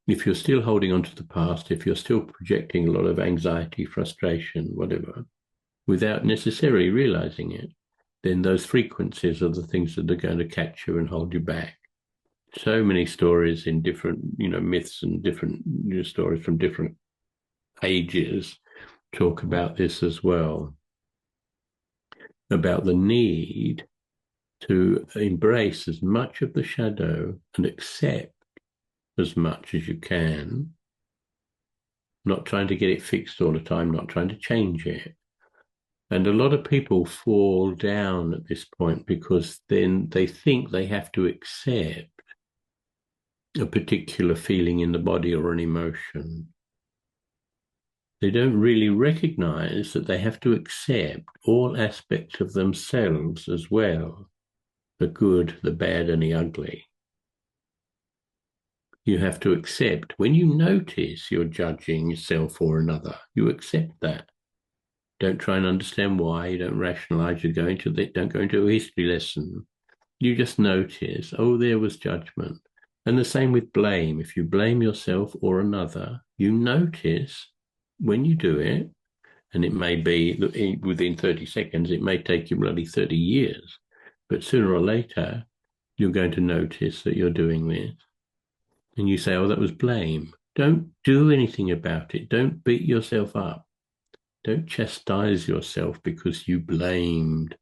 If you're still holding on to the past, if you're still projecting a lot of anxiety, frustration, whatever, without necessarily realizing it, then those frequencies are the things that are going to catch you and hold you back. So many stories in different, myths and different stories from different ages talk about this as well, about the need to embrace as much of the shadow and accept as much as you can, not trying to get it fixed all the time, not trying to change it. And a lot of people fall down at this point because then they think they have to accept a particular feeling in the body or an emotion. They don't really recognize that they have to accept all aspects of themselves as well, the good, the bad, and the ugly. You have to accept when you notice you're judging yourself or another, you accept that. Don't try and understand why. You don't rationalize. Don't go into a history lesson. You just notice, oh, there was judgment. And the same with blame. If you blame yourself or another, you notice when you do it, and it may be within 30 seconds, it may take you bloody 30 years, but sooner or later, you're going to notice that you're doing this. And you say, oh, that was blame. Don't do anything about it. Don't beat yourself up. Don't chastise yourself because you blamed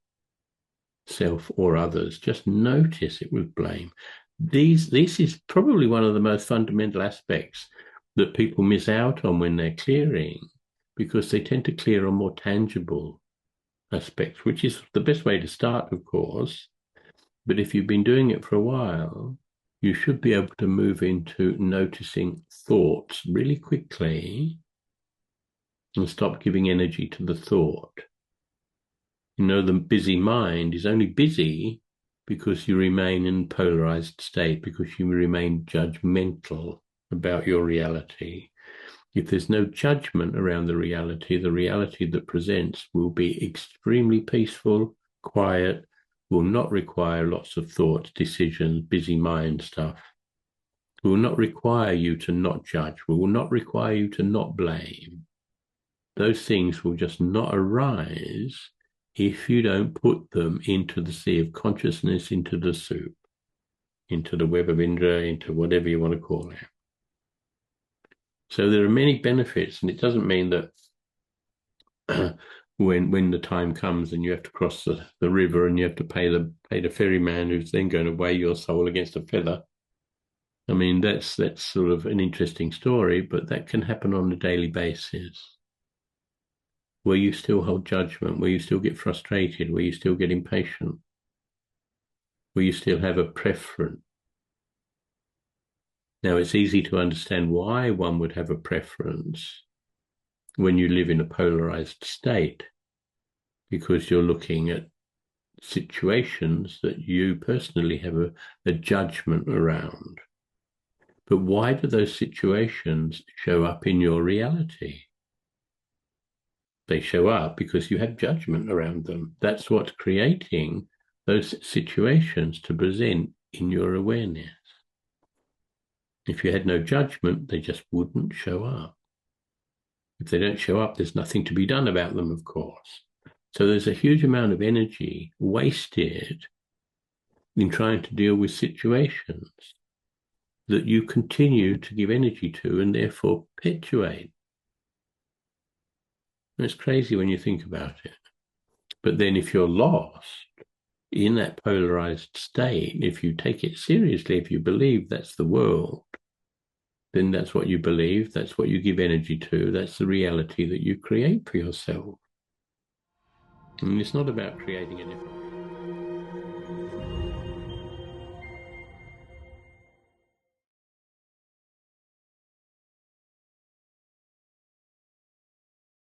self or others. Just notice it was blame. This is probably one of the most fundamental aspects that people miss out on when they're clearing, because they tend to clear on more tangible aspects, which is the best way to start, of course. But if you've been doing it for a while, you should be able to move into noticing thoughts really quickly and stop giving energy to the thought. The busy mind is only busy because you remain in a polarized state, because you remain judgmental about your reality. If there's no judgment around the reality that presents will be extremely peaceful, quiet, will not require lots of thoughts, decisions, busy mind stuff. It will not require you to not judge. It will not require you to not blame. Those things will just not arise if you don't put them into the sea of consciousness, into the soup, into the web of Indra, into whatever you want to call it. So there are many benefits, and it doesn't mean that when the time comes and you have to cross the river and you have to pay the ferryman who's then going to weigh your soul against a feather. I mean, that's sort of an interesting story, but that can happen on a daily basis, where you still hold judgment, where you still get frustrated, where you still get impatient, where you still have a preference. Now, it's easy to understand why one would have a preference when you live in a polarized state, because you're looking at situations that you personally have a judgment around. But why do those situations show up in your reality? They show up because you have judgment around them. That's what's creating those situations to present in your awareness. If you had no judgment, they just wouldn't show up. If they don't show up, there's nothing to be done about them, of course. So there's a huge amount of energy wasted in trying to deal with situations that you continue to give energy to and therefore perpetuate. It's crazy when you think about it. But then if you're lost in that polarized state, if you take it seriously, if you believe that's the world, then that's what you believe, that's what you give energy to, that's the reality that you create for yourself. And it's not about creating a different